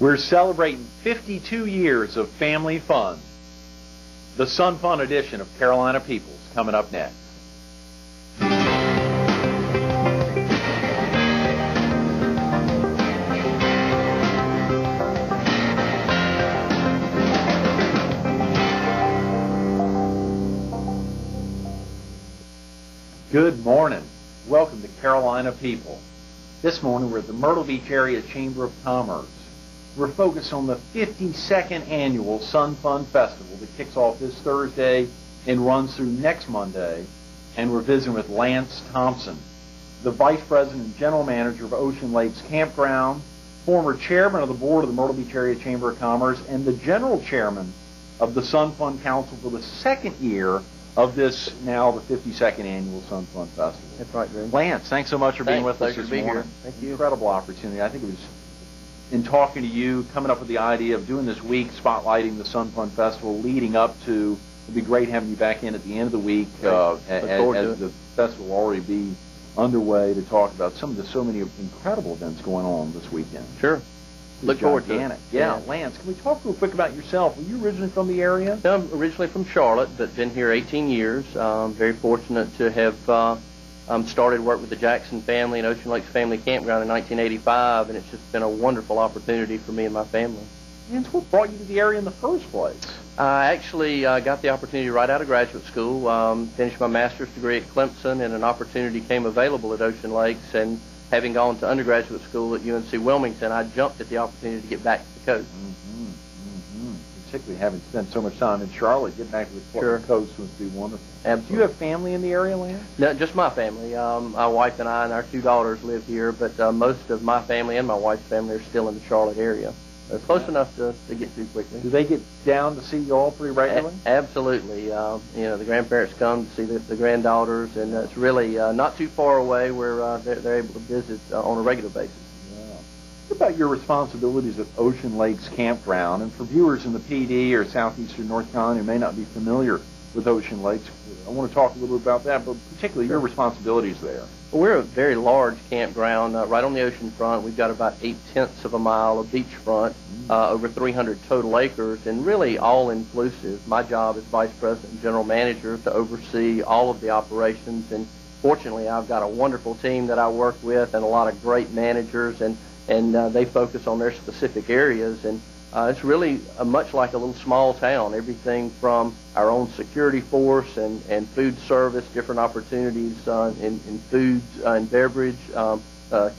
We're celebrating 52 years of family fun. The Sun Fun edition of Carolina Peoples coming up next. Good morning. Welcome to Carolina People. This morning we're at the Myrtle Beach Area Chamber of Commerce. We're focused on the 52nd annual Sun Fun Festival that kicks off this Thursday and runs through next Monday. And we're visiting with Lance Thompson, the Vice President and General Manager of Ocean Lakes Campground, former Chairman of the Board of the Myrtle Beach Area Chamber of Commerce, and the General Chairman of the Sun Fun Council for the second year of this, now the 52nd annual Sun Fun Festival. That's right, Greg. Lance, thanks so much for being with us this morning. Thank you. Incredible opportunity. I think it was, in talking to you, coming up with the idea of doing this week, spotlighting the Sun Fun Festival, leading up to, it'd be great having you back in at the end of the week as the festival will already be underway to talk about some of the so many incredible events going on this weekend. Sure. Look forward to it. Yeah, Lance, can we talk real quick about yourself? Were you originally from the area? I'm originally from Charlotte, but been here 18 years. Very fortunate to have started work with the Jackson family and Ocean Lakes Family Campground in 1985, and it's just been a wonderful opportunity for me and my family. Lance, what brought you to the area in the first place? I actually got the opportunity right out of graduate school, finished my master's degree at Clemson, and an opportunity came available at Ocean Lakes, and having gone to undergraduate school at UNC Wilmington, I jumped at the opportunity to get back to the coast. Particularly having spent so much time in Charlotte, getting back to the coast would be wonderful. Absolutely. Do you have family in the area, Lance? No, just my family. My wife and I and our two daughters live here, but most of my family and my wife's family are still in the Charlotte area. Close enough to get to quickly. Do they get down to see you all pretty regularly? Absolutely. The grandparents come to see the granddaughters, and it's really not too far away where they're able to visit on a regular basis. Yeah. What about your responsibilities at Ocean Lakes Campground? And for viewers in the PD or southeastern North Carolina who may not be familiar with Ocean Lakes, I want to talk a little bit about that, but particularly your responsibilities there. Well, we're a very large campground right on the ocean front. We've got about 0.8 of a mile of beachfront, over 300 total acres, and really all-inclusive. My job as Vice President and General Manager to oversee all of the operations, and fortunately I've got a wonderful team that I work with and a lot of great managers, and they focus on their specific areas, and it's really much like a little small town. Everything from our own security force and food service, different opportunities in foods and beverage,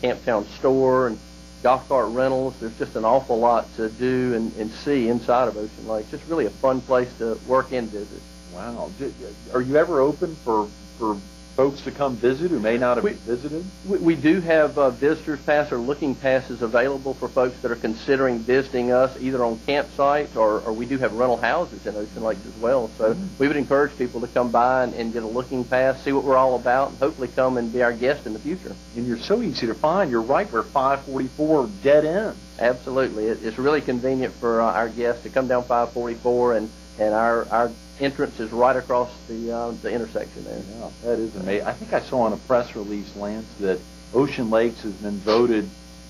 camp town store, and golf cart rentals. There's just an awful lot to do and see inside of Ocean Lakes. Just really a fun place to work and visit. Wow. Are you ever open for folks to come visit who may not have visited? We do have visitors pass or looking passes available for folks that are considering visiting us either on campsites or we do have rental houses in Ocean Lakes as well. So we would encourage people to come by and get a looking pass, see what we're all about, and hopefully come and be our guest in the future. And you're so easy to find. You're right where 544 dead ends. Absolutely. It's really convenient for our guests to come down 544, and our entrance is right across the intersection there. Yeah, that is amazing. I think I saw in a press release, Lance, that Ocean Lakes has been voted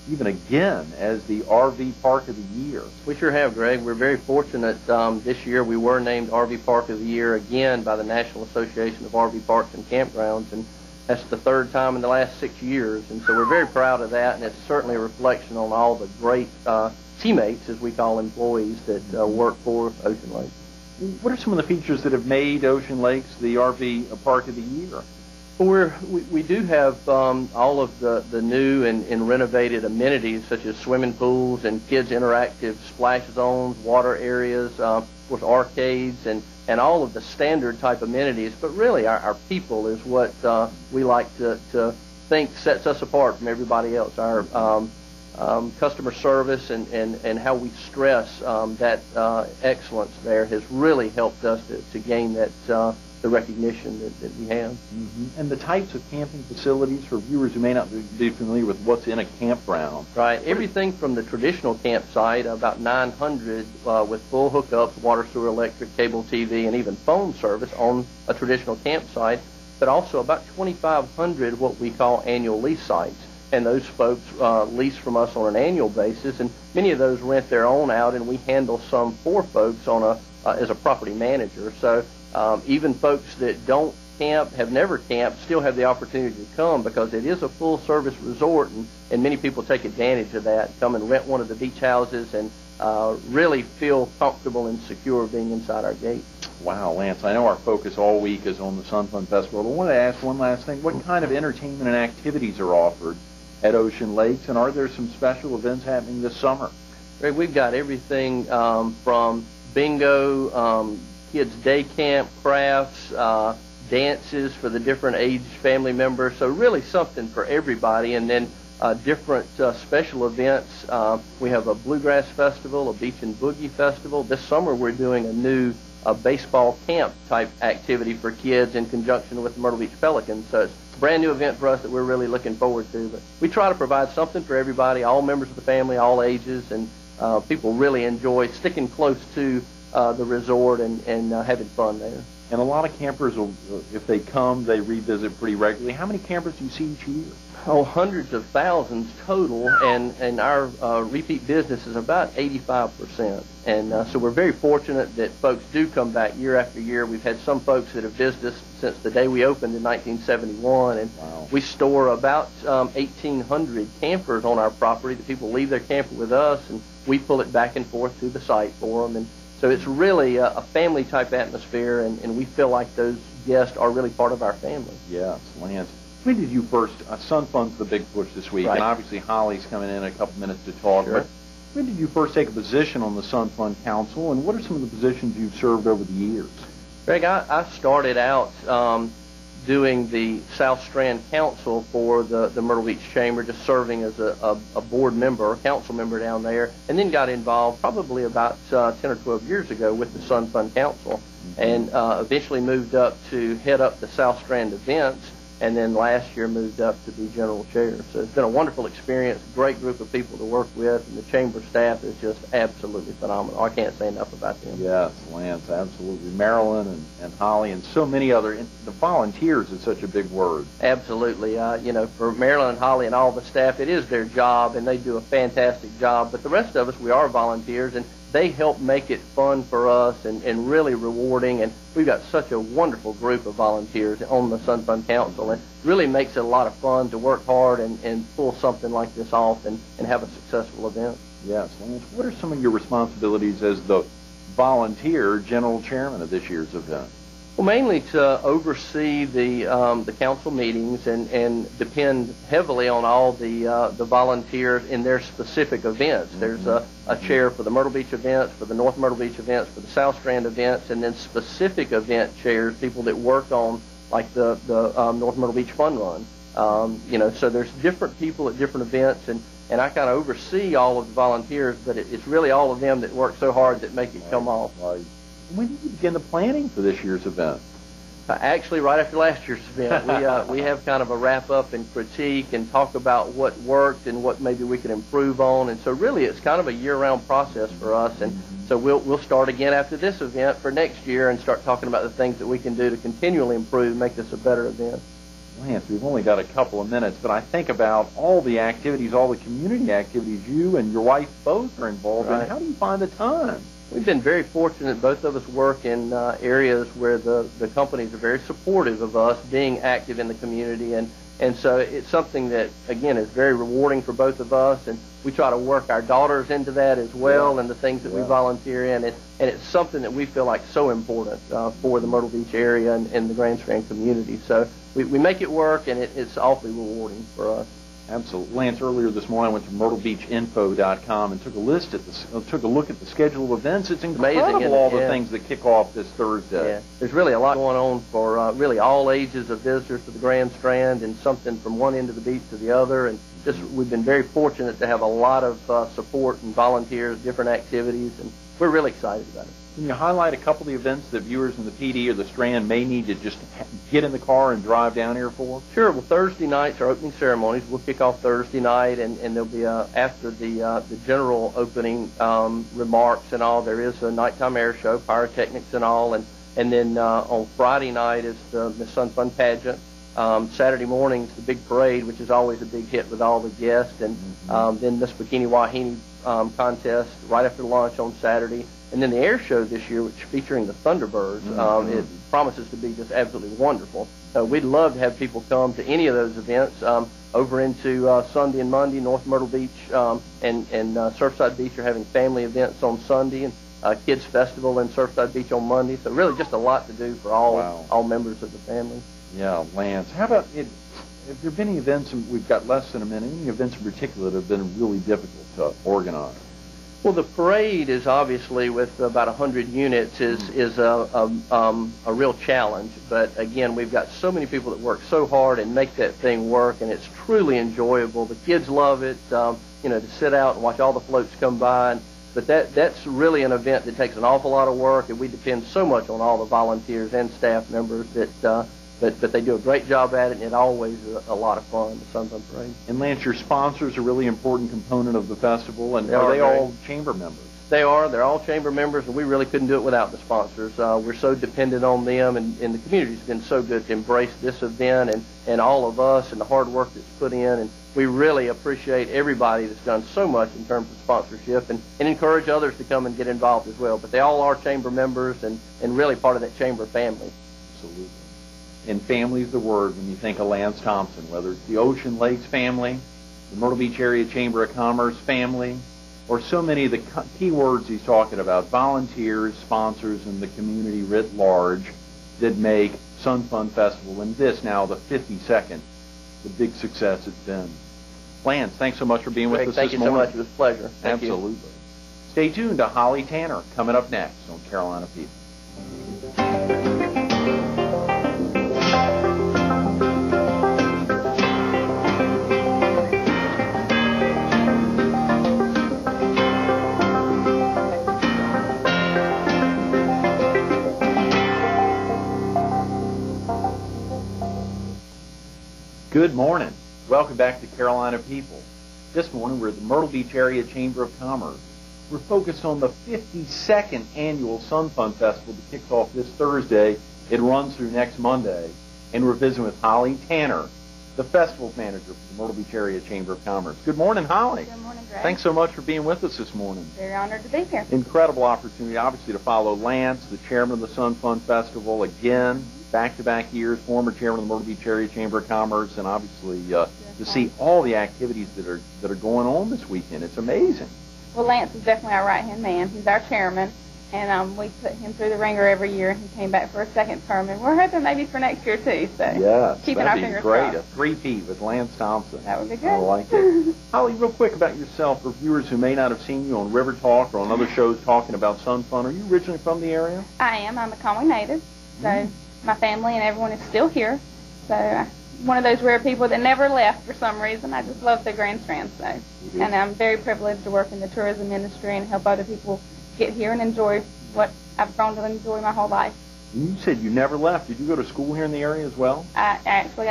even again as the RV Park of the Year. We sure have, Greg. We're very fortunate. This year we were named RV Park of the Year again by the National Association of RV Parks and Campgrounds, and that's the third time in the last 6 years. And so we're very proud of that, and it's certainly a reflection on all the great teammates, as we call employees, that work for Ocean Lakes. What are some of the features that have made Ocean Lakes the RV Park of the Year? Well, we do have all of the new and renovated amenities, such as swimming pools and kids' interactive splash zones, water areas, with arcades, and all of the standard type amenities. But really, our people is what we like to think sets us apart from everybody else. Our customer service and how we stress that excellence there has really helped us to gain that the recognition that we have. And the types of camping facilities for viewers who may not be familiar with what's in a campground. Right. Everything from the traditional campsite, about 900 with full hookups, water, sewer, electric, cable TV, and even phone service on a traditional campsite, but also about 2,500 what we call annual lease sites. and those folks lease from us on an annual basis, and many of those rent their own out, and we handle some for folks on as a property manager. So even folks that don't camp, have never camped, still have the opportunity to come because it is a full-service resort, and many people take advantage of that, come and rent one of the beach houses and really feel comfortable and secure being inside our gates. Wow, Lance, I know our focus all week is on the Sun Fun Festival, but I want to ask one last thing. What kind of entertainment and activities are offered at Ocean Lakes, and are there some special events happening this summer? Greg, we've got everything from bingo, kids' day camp, crafts, dances for the different age family members, so really something for everybody. And then different special events. We have a bluegrass festival, a beach and boogie festival. This summer we're doing a new baseball camp type activity for kids in conjunction with the Myrtle Beach Pelicans. So it's a brand new event for us that we're really looking forward to. But we try to provide something for everybody, all members of the family, all ages, and people really enjoy sticking close to the resort and having fun there. And a lot of campers, if they come, they revisit pretty regularly. How many campers do you see each year? Oh, hundreds of thousands total, and our repeat business is about 85%. And so we're very fortunate that folks do come back year after year. We've had some folks that have visited us since the day we opened in 1971, and wow. We store about 1,800 campers on our property that people leave their camper with us, and we pull it back and forth to the site for them. And so it's really a family-type atmosphere, and we feel like those guests are really part of our family. Yes, Lance. When did you first, Sun Fun's the big push this week, right. And obviously Holly's coming in a couple minutes to talk, sure. But when did you first take a position on the Sun Fun Council, and what are some of the positions you've served over the years? Greg, I started out doing the South Strand Council for the Myrtle Beach Chamber, just serving as a board member, a council member down there, and then got involved probably about 10 or 12 years ago with the Sun Fun Council, and eventually moved up to head up the South Strand events, and then last year moved up to be general chair. So it's been a wonderful experience, great group of people to work with, and the chamber staff is just absolutely phenomenal. I can't say enough about them. Yes, Lance, absolutely. Marilyn and Holly and so many other, the volunteers is such a big word. Absolutely. For Marilyn and Holly and all the staff, it is their job, and they do a fantastic job. But the rest of us, we are volunteers, and they help make it fun for us and really rewarding. And we've got such a wonderful group of volunteers on the Sun Fun Council. And it really makes it a lot of fun to work hard and pull something like this off and have a successful event. Yes. Lance, what are some of your responsibilities as the volunteer general chairman of this year's event? Well, mainly to oversee the council meetings and depend heavily on all the volunteers in their specific events. Mm-hmm. There's a chair for the Myrtle Beach events, for the North Myrtle Beach events, for the South Strand events, and then specific event chairs, people that work on like the North Myrtle Beach Fun Run. So there's different people at different events, and I kind of oversee all of the volunteers, but it's really all of them that work so hard that make it come off. Right. When did you begin the planning for this year's event? Actually, right after last year's event. We have kind of a wrap-up and critique and talk about what worked and what maybe we could improve on. And so really it's kind of a year-round process for us. And so we'll start again after this event for next year and start talking about the things that we can do to continually improve, make this a better event. Lance, we've only got a couple of minutes, but I think about all the activities, all the community activities you and your wife both are involved in. How do you find the time? We've been very fortunate. Both of us work in areas where the companies are very supportive of us being active in the community, and so it's something that, again, is very rewarding for both of us, and we try to work our daughters into that as well, and the things that we volunteer in, and it's something that we feel like so important for the Myrtle Beach area and the Grand Strand community. So we make it work, and it's awfully rewarding for us. Absolutely. Lance, earlier this morning I went to myrtlebeachinfo.com and took a look at the schedule of events. It's incredible, amazing, all the things that kick off this Thursday. Yeah. There's really a lot going on for really all ages of visitors to the Grand Strand, and something from one end of the beach to the other. And just we've been very fortunate to have a lot of support and volunteers, different activities, and we're really excited about it. Can you highlight a couple of the events that viewers in the PD or the Strand may need to just get in the car and drive down here for? Sure. Well, Thursday nights are opening ceremonies. We'll kick off Thursday night, and there'll be after the general opening remarks and all, there is a nighttime air show, pyrotechnics and all, and then on Friday night is the Miss Sun Fun pageant. Saturday morning's the big parade, which is always a big hit with all the guests, and then this Bikini Wahine contest right after lunch on Saturday, and then the air show this year, which featuring the Thunderbirds. It promises to be just absolutely wonderful. We'd love to have people come to any of those events. Over into Sunday and Monday, North Myrtle Beach and Surfside Beach are having family events on Sunday, and Kids Festival in Surfside Beach on Monday. So really just a lot to do for all members of the family. Yeah, Lance. How about it? Have there been any events, and we've got less than a minute, any events in particular that have been really difficult to organize? Well, the parade is obviously, with about 100 units, is a real challenge. But again, we've got so many people that work so hard and make that thing work, and it's truly enjoyable. The kids love it, to sit out and watch all the floats come by. But that's really an event that takes an awful lot of work, and we depend so much on all the volunteers and staff members that. But they do a great job at it, and it always is a lot of fun, the Sun Fun Parade. And Lance, your sponsors are a really important component of the festival, and are they all chamber members? They are. They're all chamber members, and we really couldn't do it without the sponsors. We're so dependent on them, and the community's been so good to embrace this event and all of us and the hard work that's put in. And we really appreciate everybody that's done so much in terms of sponsorship and encourage others to come and get involved as well. But they all are chamber members and really part of that chamber family. Absolutely. And family is the word when you think of Lance Thompson, whether it's the Ocean Lakes family, the Myrtle Beach Area Chamber of Commerce family, or so many of the key words he's talking about, volunteers, sponsors, and the community writ large that make Sun Fun Festival, and this now the 52nd, the big success it's been. Lance, thanks so much for being with us this morning. Thank you so much. It was a pleasure. Absolutely. Stay tuned to Holly Tanner coming up next on Carolina People. Good morning. Welcome back to Carolina People. This morning we're at the Myrtle Beach Area Chamber of Commerce. We're focused on the 52nd annual Sun Fun Festival that kicks off this Thursday. It runs through next Monday. And we're visiting with Holly Tanner, the festival manager for the Myrtle Beach Area Chamber of Commerce. Good morning, Holly. Good morning, Greg. Thanks so much for being with us this morning. Very honored to be here. Incredible opportunity, obviously, to follow Lance, the chairman of the Sun Fun Festival, again, back-to-back years, former chairman of the Myrtle Beach Area Chamber of Commerce, and obviously to see all the activities that are going on this weekend. It's amazing. Well, Lance is definitely our right-hand man. He's our chairman, and we put him through the ringer every year. He came back for a second term, and we're hoping maybe for next year, too. So yes, keeping our fingers great. crossed. A three-peat with Lance Thompson. That would be good. I like it. Holly, real quick about yourself, for viewers who may not have seen you on River Talk or on other shows talking about Sun Fun, are you originally from the area? I am. I'm a Conway native, so my family and everyone is still here. So one of those rare people that never left for some reason. I just love the Grand Strand. So, and I'm very privileged to work in the tourism industry and help other people get here and enjoy what I've grown to enjoy my whole life. You said you never left. Did you go to school here in the area as well? I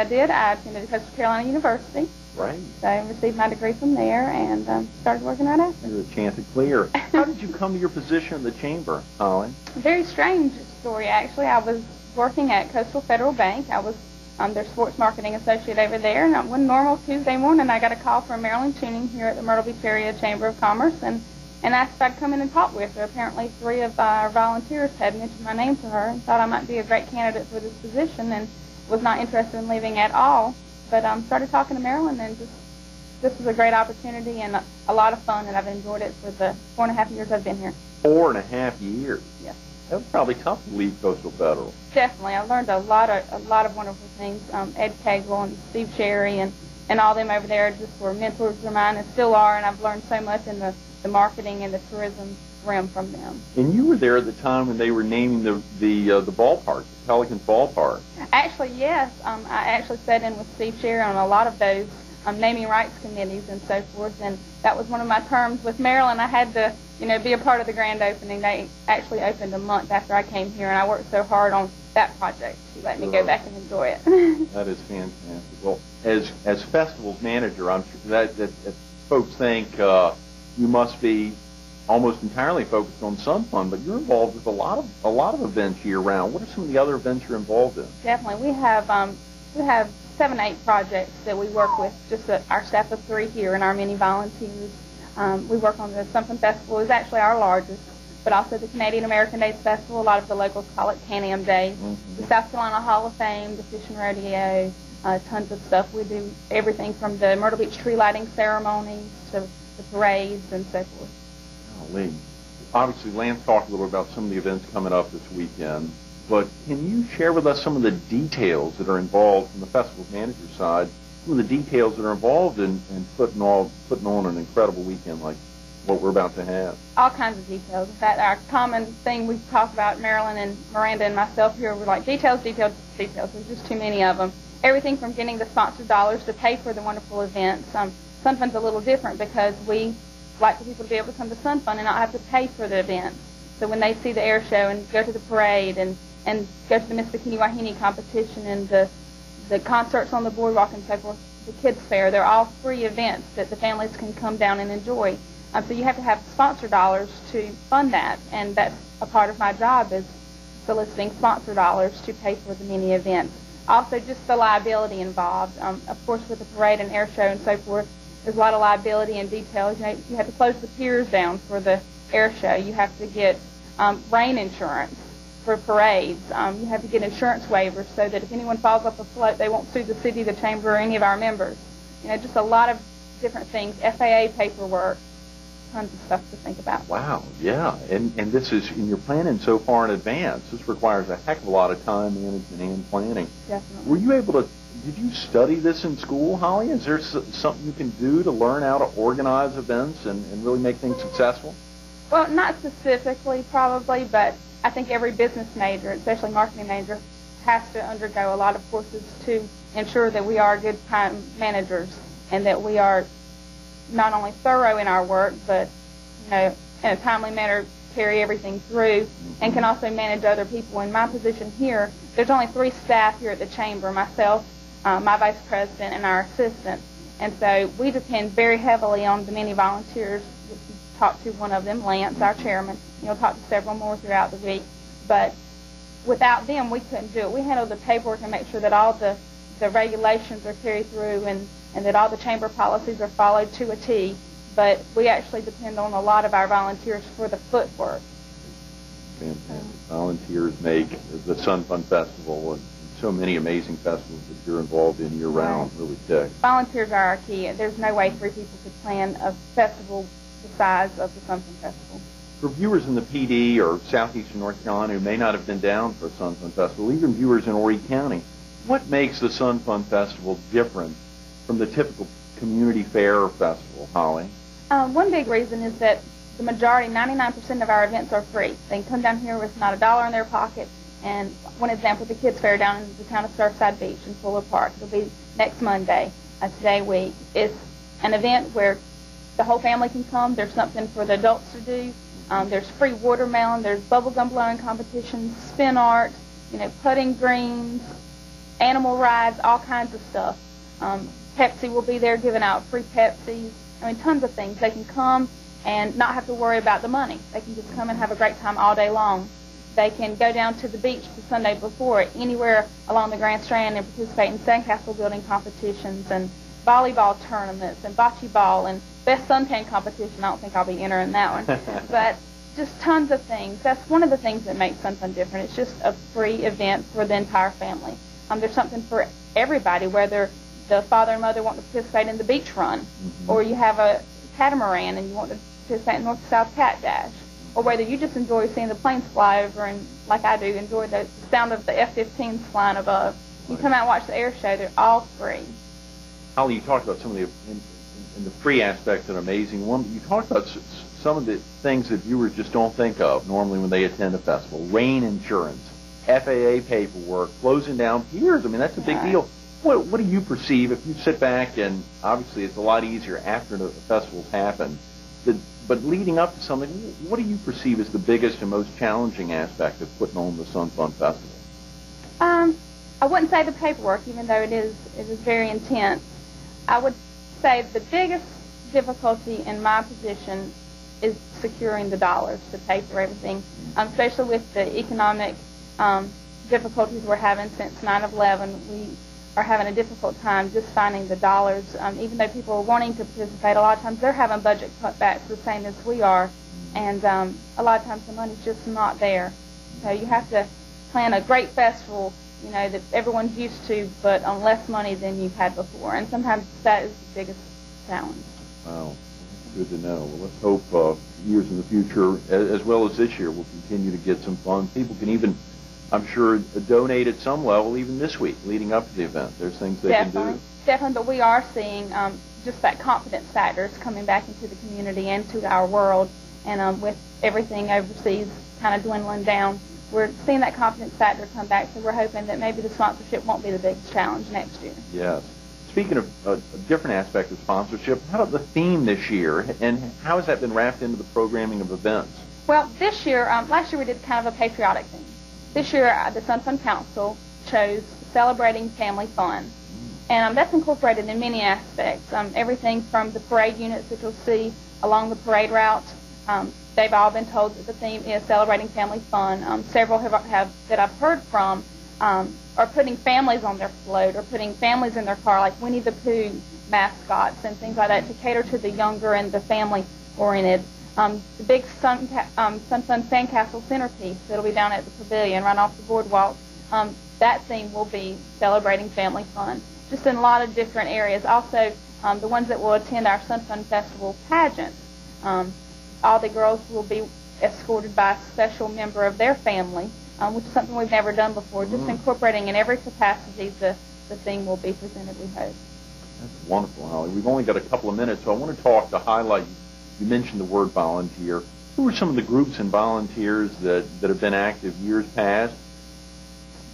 did. I attended Coastal Carolina University. Right. So I received my degree from there and started working right after. You're a Chanticleer. How did you come to your position in the chamber, Holly? A very strange story, actually. I was working at Coastal Federal Bank. I was their sports marketing associate over there, and one normal Tuesday morning I got a call from Marilyn Tuning here at the Myrtle Beach Area Chamber of Commerce, and asked if I'd come in and talk with her. Apparently 3 of our volunteers had mentioned my name to her and thought I might be a great candidate for this position and was not interested in leaving at all. But started talking to Marilyn, and this was a great opportunity and a lot of fun, and I've enjoyed it for the 4.5 years I've been here. 4.5 years? Yes. That was probably tough to leave Coastal Federal. Definitely. I learned a lot of wonderful things. Ed Cagle and Steve Sherry and all them over there just were mentors of mine and still are, and I've learned so much in the marketing and the tourism realm from them. And you were there at the time when they were naming the ballpark, the Pelicans ballpark. Actually, yes. I actually sat in with Steve Sherry on a lot of those naming rights committees and so forth, and that was one of my terms with Maryland. I had to, be a part of the grand opening. They actually opened a month after I came here, and I worked so hard on that project. She let me go back and enjoy it. That is fantastic. Well, as festivals manager, I'm sure that folks think you must be almost entirely focused on Sun Fun, but you're involved with a lot of events year round. What are some of the other events you're involved in? Definitely. We have We have 7, 8 projects that we work with, just our staff of 3 here and our many volunteers. We work on the Sun Fun Festival. It's actually our largest, but also the Canadian American Days Festival. A lot of the locals call it Can-Am Days. The South Carolina Hall of Fame, the Fishing Rodeo, tons of stuff. We do everything from the Myrtle Beach tree lighting ceremonies to the parades and so forth. Golly. Obviously, Lance talked a little about some of the events coming up this weekend, but can you share with us some of the details that are involved from the festival's manager side, some of the details that are involved in putting on an incredible weekend like what we're about to have? All kinds of details. In fact, our common thing we talk about, Marilyn and Miranda and myself here, we're like details, details, details. There's just too many of them. Everything from getting the sponsored dollars to pay for the wonderful events. Sun Fun's a little different because we like for people to be able to come to Sun Fun and not have to pay for the event. So when they see the air show and go to the parade and go to the Miss Bikini Wahine competition and the concerts on the boardwalk and so forth, the kids fair, they're all free events that the families can come down and enjoy. So you have to have sponsor dollars to fund that, and that's a part of my job is soliciting sponsor dollars to pay for the many events. Also, just the liability involved. Of course, with the parade and air show and so forth, there's a lot of liability and details. You know, you have to close the piers down for the air show. You have to get rain insurance for parades. You have to get insurance waivers so that if anyone falls off a float, they won't sue the city, the chamber, or any of our members. You know, just a lot of different things. FAA paperwork, tons of stuff to think about. Wow, yeah, and this is, and you're planning so far in advance. This requires a heck of a lot of time management and planning. Definitely. Were you able to, did you study this in school, Holly? Is there something you can do to learn how to organize events and really make things successful? Well, not specifically probably, but I think every business major, especially marketing major, has to undergo a lot of courses to ensure that we are good time managers and that we are not only thorough in our work, but you know, in a timely manner carry everything through and can also manage other people. In my position here, there's only 3 staff here at the chamber, myself, my vice president, and our assistant. And so we depend very heavily on the many volunteers. You talk to one of them, Lance, our chairman. You'll talk to several more throughout the week. But without them, we couldn't do it. We handle the paperwork and make sure that all the regulations are carried through and that all the chamber policies are followed to a T, but we actually depend on a lot of our volunteers for the footwork. Fantastic. Volunteers make the Sun Fun Festival and so many amazing festivals that you're involved in year-round really tick. Volunteers are our key. There's no way 3 people could plan a festival the size of the Sun Fun Festival. For viewers in the PD or southeastern North Carolina who may not have been down for a Sun Fun Festival, even viewers in Horry County, what makes the Sun Fun Festival different from the typical community fair or festival, Holly? One big reason is that the majority, 99% of our events are free. They can come down here with not $1 in their pocket. And one example, the kids fair down in the town of Surfside Beach in Fuller Park. It'll be next Monday, today week. It's an event where the whole family can come. There's something for the adults to do. There's free watermelon. There's bubblegum blowing competitions, spin art, you know, putting greens, animal rides, all kinds of stuff. Pepsi will be there giving out free Pepsis. I mean, tons of things. They can come and not have to worry about the money. They can just come and have a great time all day long. They can go down to the beach the Sunday before, anywhere along the Grand Strand, and participate in sandcastle building competitions and volleyball tournaments and bocce ball and best suntan competition. I don't think I'll be entering that one. But just tons of things. That's one of the things that makes Sun Fun different. It's just a free event for the entire family. There's something for everybody, whether the father and mother want to participate in the beach run, or you have a catamaran and you want to participate in North-South Cat Dash, or whether you just enjoy seeing the planes fly over and, like I do, enjoy the sound of the F-15s flying above. You come out and watch the air show. They're all free. Holly, you talked about some of the, in the free aspect, an amazing one. You talked about some of the things that viewers just don't think of normally when they attend a festival. Rain insurance, FAA paperwork, closing down piers. I mean, that's a big deal. What do you perceive if you sit back, and obviously it's a lot easier after the festivals happen, but leading up to something, what do you perceive as the biggest and most challenging aspect of putting on the Sun Fun Festival? I wouldn't say the paperwork, even though it is very intense. I would say the biggest difficulty in my position is securing the dollars to pay for everything, especially with the economic difficulties we're having since 9/11. are having a difficult time just finding the dollars. Even though people are wanting to participate, a lot of times they're having budget cutbacks the same as we are, and a lot of times the money's just not there. So you have to plan a great festival, that everyone's used to, but on less money than you've had before. And sometimes that is the biggest challenge. Wow. Good to know. Well, let's hope years in the future, as well as this year, we'll continue to get some funds. People can even, I'm sure, donate at some level even this week leading up to the event. There's things they can do. Definitely, but we are seeing just that confidence factor is coming back into the community and to our world. And with everything overseas kind of dwindling down, we're seeing that confidence factor come back, so we're hoping that maybe the sponsorship won't be the biggest challenge next year. Yes. Speaking of a different aspect of sponsorship, how about the theme this year, and how has that been wrapped into the programming of events? Well, this year, last year we did kind of a patriotic theme. This year, the Sun Fun Council chose Celebrating Family Fun, and that's incorporated in many aspects. Everything from the parade units that you'll see along the parade route. They've all been told that the theme is Celebrating Family Fun. Several have that I've heard from are putting families on their float or putting families in their car, like Winnie the Pooh mascots and things like that, to cater to the younger and the family-oriented. The big Sun Fun Sandcastle centerpiece that'll be down at the pavilion right off the boardwalk, that theme will be Celebrating Family Fun, just in a lot of different areas. Also, the ones that will attend our Sun Fun Festival pageant, all the girls will be escorted by a special member of their family, which is something we've never done before. Just incorporating in every capacity the thing will be presented, we hope. That's wonderful, Holly. We've only got a couple of minutes, so I want to highlight, you mentioned the word volunteer. Who are some of the groups and volunteers that have been active years past,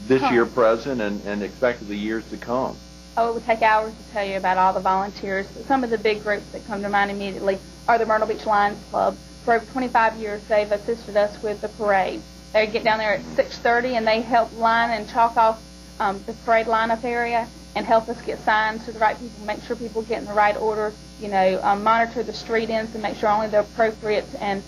this year present, and expected the years to come? Oh, it would take hours to tell you about all the volunteers. But some of the big groups that come to mind immediately are the Myrtle Beach Lions Club. For over 25 years, they've assisted us with the parade. They get down there at 6:30, and they help line and chalk off the parade lineup area and help us get signs to the right people, make sure people get in the right order, monitor the street ends and make sure only the appropriate and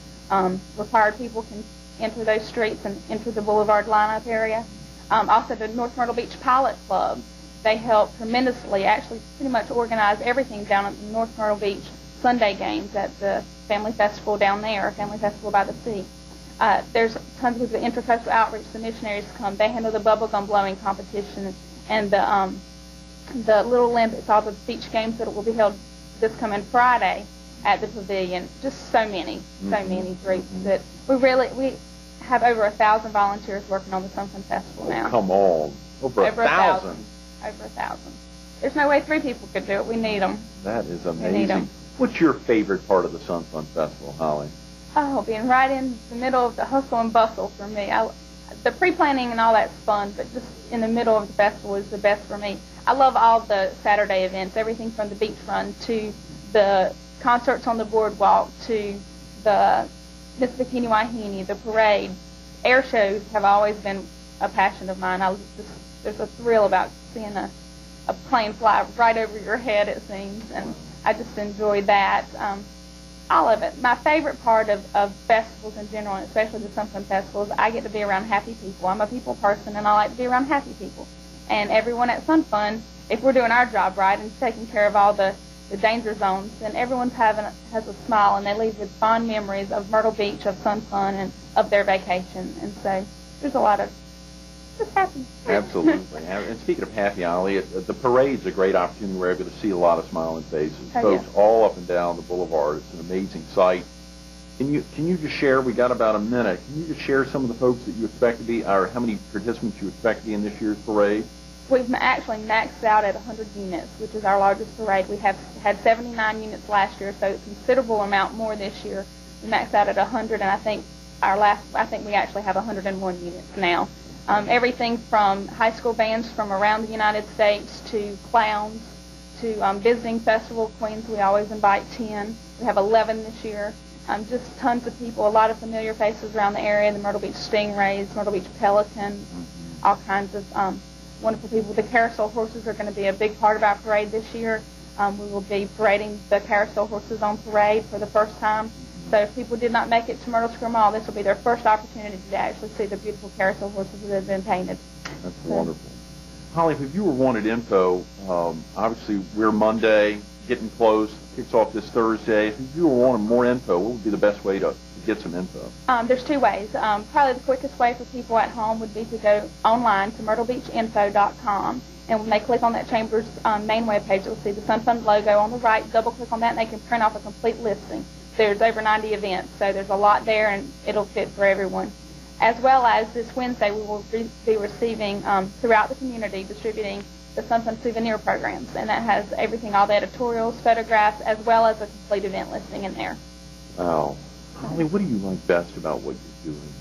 required people can enter those streets and enter the boulevard lineup area. Also, the North Myrtle Beach Pilot Club. They help tremendously, actually pretty much organize everything down at the North Myrtle Beach Sunday games at the Family Festival down there, Family Festival by the Sea. There's tons of the intercoastal outreach. The missionaries come. They handle the bubblegum blowing competition and the Little Olympics, all the beach games that will be held this coming Friday at the pavilion. Just so many groups that we have over 1,000 volunteers working on the Sun Fun Festival now. Come on, over 1,000. Over 1,000. There's no way 3 people could do it. We need them. That is We need amazing. them. What's your favorite part of the Sun Fun Festival, Holly? Oh, being right in the middle of the hustle and bustle for me. The pre-planning and all that's fun, but just in the middle of the festival is the best for me. I love all the Saturday events, everything from the beach run to the concerts on the boardwalk to the Miss Bikini Wahine, the parade. Air shows have always been a passion of mine. There's a thrill about seeing a plane fly right over your head, it seems, and I just enjoy that. All of it. My favorite part of festivals in general, and especially the Sun Fun Festival, is I get to be around happy people. I'm a people person, and I like to be around happy people. And everyone at Sun Fun, if we're doing our job right and taking care of all the danger zones, then everyone has a smile, and they leave with fond memories of Myrtle Beach, of Sun Fun, and of their vacation. And so there's a lot of just happy. Absolutely. And speaking of happy, Holly, the parade's a great opportunity. We're able to see a lot of smiling faces. Folks all up and down the boulevard. It's an amazing sight. Can you just share, we got about a minute, can you just share some of the folks that you expect to be, or how many participants you expect to be in this year's parade? We've actually maxed out at 100 units, which is our largest parade. We have had 79 units last year, so it's a considerable amount more this year. We maxed out at 100, and I think we actually have 101 units now. Everything from high school bands from around the United States to clowns to visiting festival queens. We always invite 10. We have 11 this year. Just tons of people, a lot of familiar faces around the area, the Myrtle Beach Stingrays, Myrtle Beach Pelicans, all kinds of wonderful people. The carousel horses are going to be a big part of our parade this year. We will be parading the carousel horses on parade for the first time. So if people did not make it to Myrtle Square Mall, this will be their first opportunity to actually see the beautiful carousel horses that have been painted. That's wonderful. Holly, if you were wanted info, obviously we're Monday, getting close, kicks off this Thursday. If you were wanting more info, what would be the best way to get some info? There's two ways. Probably the quickest way for people at home would be to go online to myrtlebeachinfo.com. And when they click on that Chamber's main webpage, they'll see the Sun Fund logo on the right. Double-click on that, and they can print off a complete listing. There's over 90 events, so there's a lot there, and it'll fit for everyone. As well as this Wednesday, we will be receiving throughout the community, distributing the Sun Fund souvenir programs, and that has everything, all the editorials, photographs, as well as a complete event listing in there. Wow. Holly, what do you like best about what you're doing?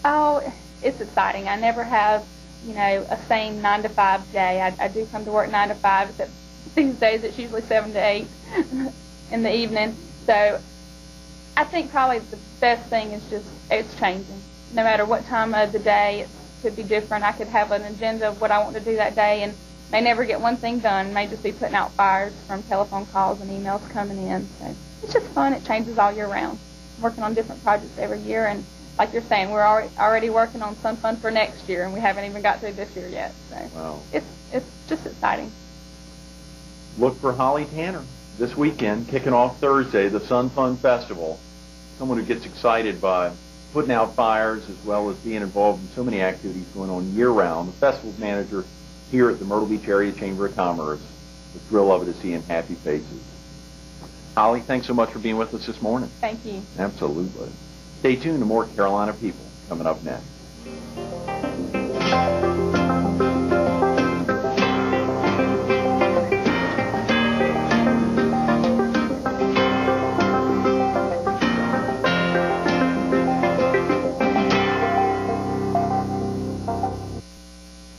Oh, it's exciting. I never have, a same 9 to 5 day. I do come to work 9 to 5, except these days it's usually 7 to 8 in the evening. So I think probably the best thing is just it's changing. No matter what time of the day, it could be different. I could have an agenda of what I want to do that day and may never get one thing done. May just be putting out fires from telephone calls and emails coming in. So it's just fun. It changes all year round. I'm working on different projects every year, and like you're saying, we're already working on Sun Fund for next year, and we haven't even got through this year yet. So wow. It's just exciting. Look for Holly Tanner this weekend, kicking off Thursday, the Sun Fund Festival. Someone who gets excited by putting out fires as well as being involved in so many activities going on year-round. The festival's manager here at the Myrtle Beach Area Chamber of Commerce. The thrill of it is seeing happy faces. Holly, thanks so much for being with us this morning. Thank you. Absolutely. Stay tuned to more Carolina People coming up next.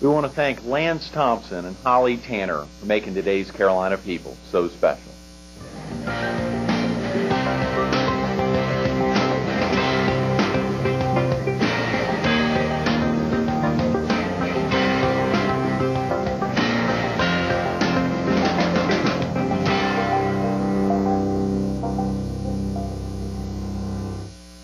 We want to thank Lance Thompson and Holly Tanner for making today's Carolina People so special.